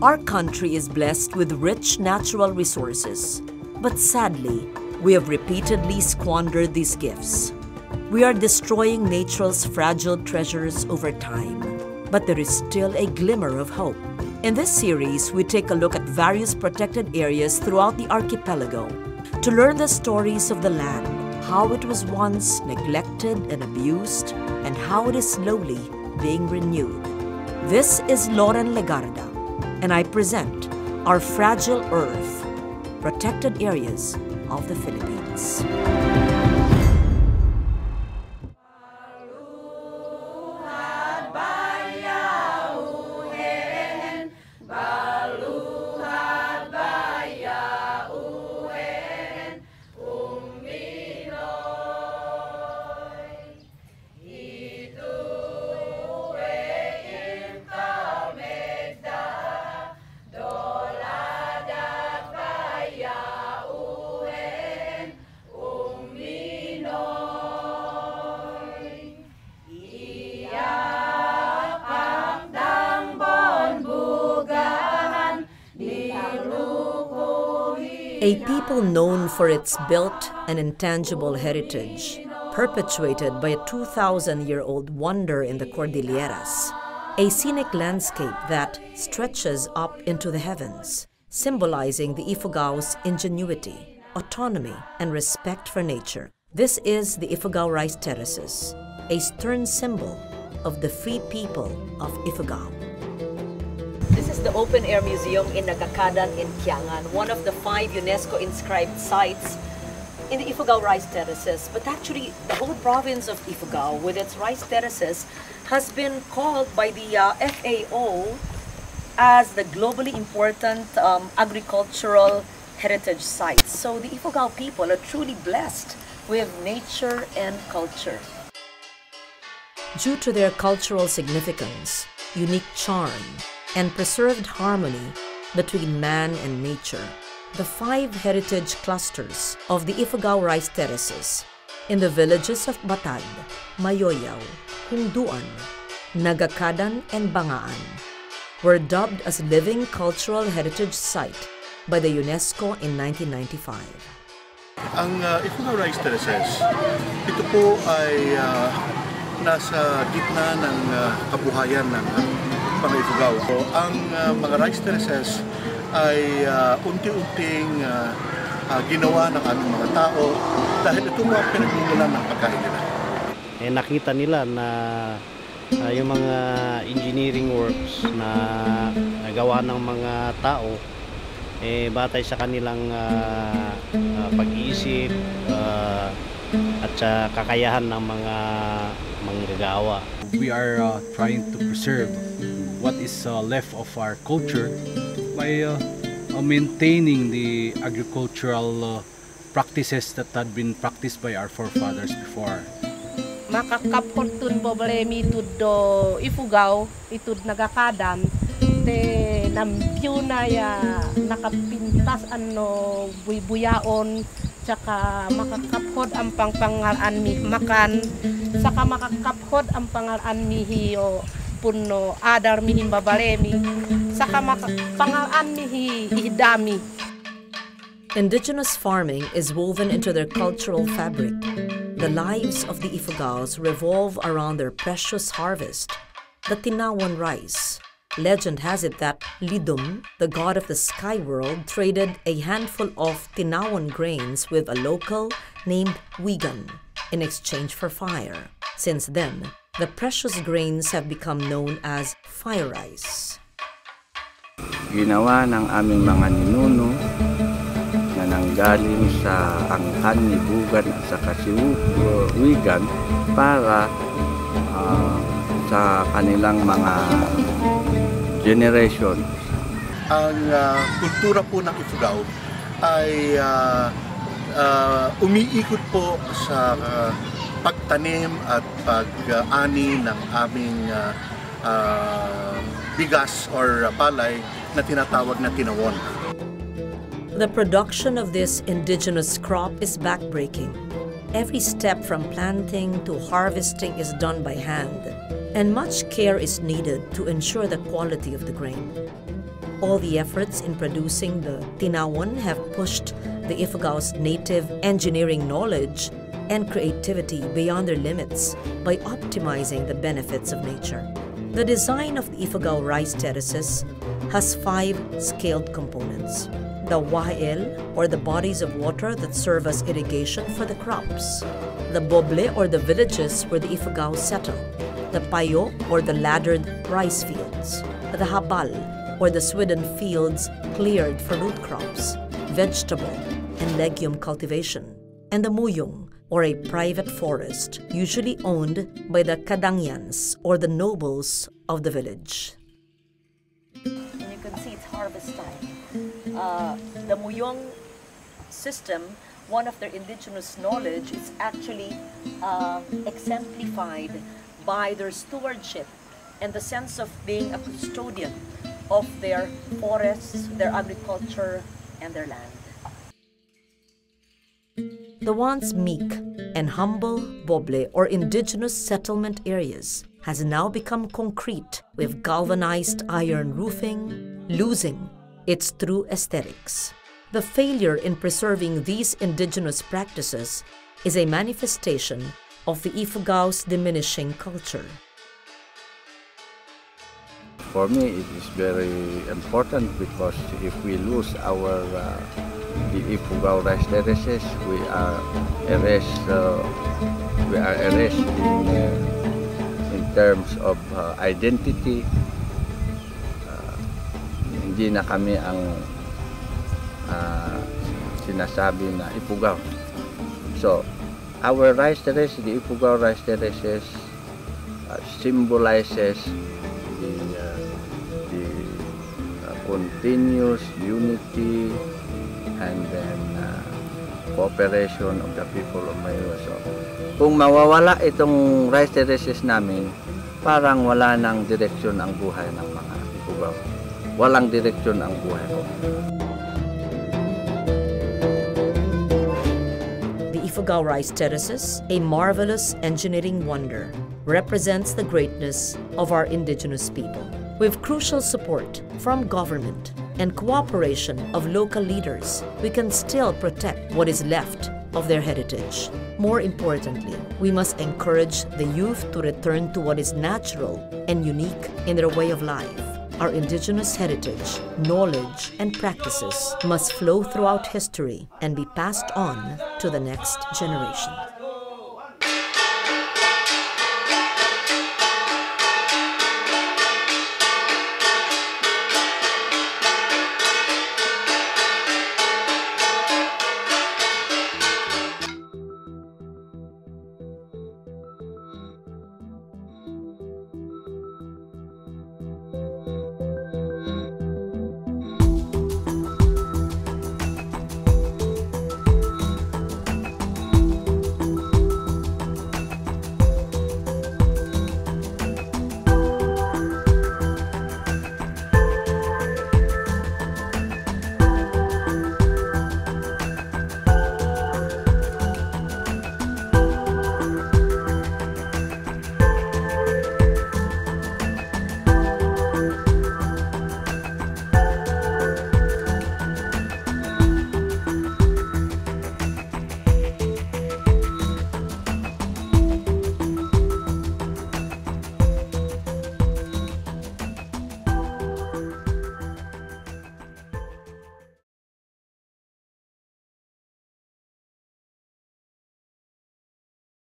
Our country is blessed with rich natural resources, but sadly, we have repeatedly squandered these gifts. We are destroying nature's fragile treasures over time, but there is still a glimmer of hope. In this series, we take a look at various protected areas throughout the archipelago to learn the stories of the land, how it was once neglected and abused, and how it is slowly being renewed. This is Legarda, and I present Our Fragile Earth, Protected Areas of the Philippines. A people known for its built and intangible heritage, perpetuated by a 2,000-year-old wonder in the Cordilleras, a scenic landscape that stretches up into the heavens, symbolizing the Ifugao's ingenuity, autonomy, and respect for nature. This is the Ifugao Rice Terraces, a stern symbol of the free people of Ifugao. This is the open-air museum in Nagakadan in Kiangan, one of the 5 UNESCO inscribed sites in the Ifugao Rice Terraces. But actually, the whole province of Ifugao, with its rice terraces, has been called by the FAO as the globally important agricultural heritage site. So the Ifugao people are truly blessed with nature and culture. Due to their cultural significance, unique charm, and preserved harmony between man and nature, the 5 heritage clusters of the Ifugao Rice Terraces in the villages of Batad, Mayoyaw, Hunduan, Nagakadan, and Bangaan were dubbed as Living Cultural Heritage Site by the UNESCO in 1995. Ang Ifugao Rice Terraces, ito po ay nasa gitna ng kabuhayan ng mga Ifugao. So, ang mga rice terraces ay unti-unting ginawa ng aming mga tao dahil ito mga pinagmumulan ng pagkain nila. Nakita nila na yung mga engineering works na nagawa ng mga tao batay sa kanilang pag-iisip at sa kakayahan ng mga manggagawa. We are trying to preserve what is left of our culture by maintaining the agricultural practices that had been practiced by our forefathers before. Makakapot tun problemi tud do Ifugao itud Nagakadan te nampiu na ya nakapintas ano buyaon saka makakaphod ang pangpangalan mi makan saka makakaphod ang pangalan mi hiyo puno adar mi himbabalemi saka pangalan mi hidami. Indigenous farming is woven into their cultural fabric. The lives of the Ifugaos revolve around their precious harvest, the Tinawan rice. Legend has it that Lidum, the god of the sky world, traded a handful of Tinawan grains with a local named Wigan in exchange for fire. Since then, the precious grains have become known as fire rice. Ginawa ng aming mga ninuno na nanggaling sa angkan ni Bugan at sa Wigan para sa kanilang mga generation. Ang kultura po ng Ifugao ay umiikot po sa pagtanim at pag-ani ng aming bigas or palay na tinatawag na tinawon. The production of this indigenous crop is backbreaking. Every step from planting to harvesting is done by hand, and much care is needed to ensure the quality of the grain. All the efforts in producing the tinawon have pushed the Ifugao's native engineering knowledge and creativity beyond their limits by optimizing the benefits of nature. The design of the Ifugao rice terraces has 5 scaled components. The wael, or the bodies of water that serve as irrigation for the crops. The boble, or the villages where the Ifugao settle. The payo, or the laddered rice fields. The habal, or the swidden fields cleared for root crops, vegetable and legume cultivation. And the muyong, or a private forest, usually owned by the kadangyans, or the nobles of the village. And you can see it's harvest time. The muyong system, one of their indigenous knowledge, is actually exemplified by their stewardship and the sense of being a custodian of their forests, their agriculture, and their land. The once meek and humble boble, or indigenous settlement areas, has now become concrete with galvanized iron roofing, losing its true aesthetics. The failure in preserving these indigenous practices is a manifestation of the Ifugao's diminishing culture. For me, it is very important because if we lose our the Ifugao rice terraces, we are erased in terms of identity. Hindi na kami ang sinasabi na Ifugao. So, our rice terrace, the Ifugao rice terraces, symbolizes the continuous unity and then cooperation of the people of Mayo. So, kung mawawala itong rice terraces namin, parang wala nang direksyon ang buhay ng mga Ifugao. Walang direksyon ang buhay ko. The Ifugao rice terraces, a marvelous engineering wonder, represents the greatness of our indigenous people. With crucial support from government and cooperation of local leaders, we can still protect what is left of their heritage. More importantly, we must encourage the youth to return to what is natural and unique in their way of life. Our indigenous heritage, knowledge, and practices must flow throughout history and be passed on to the next generation.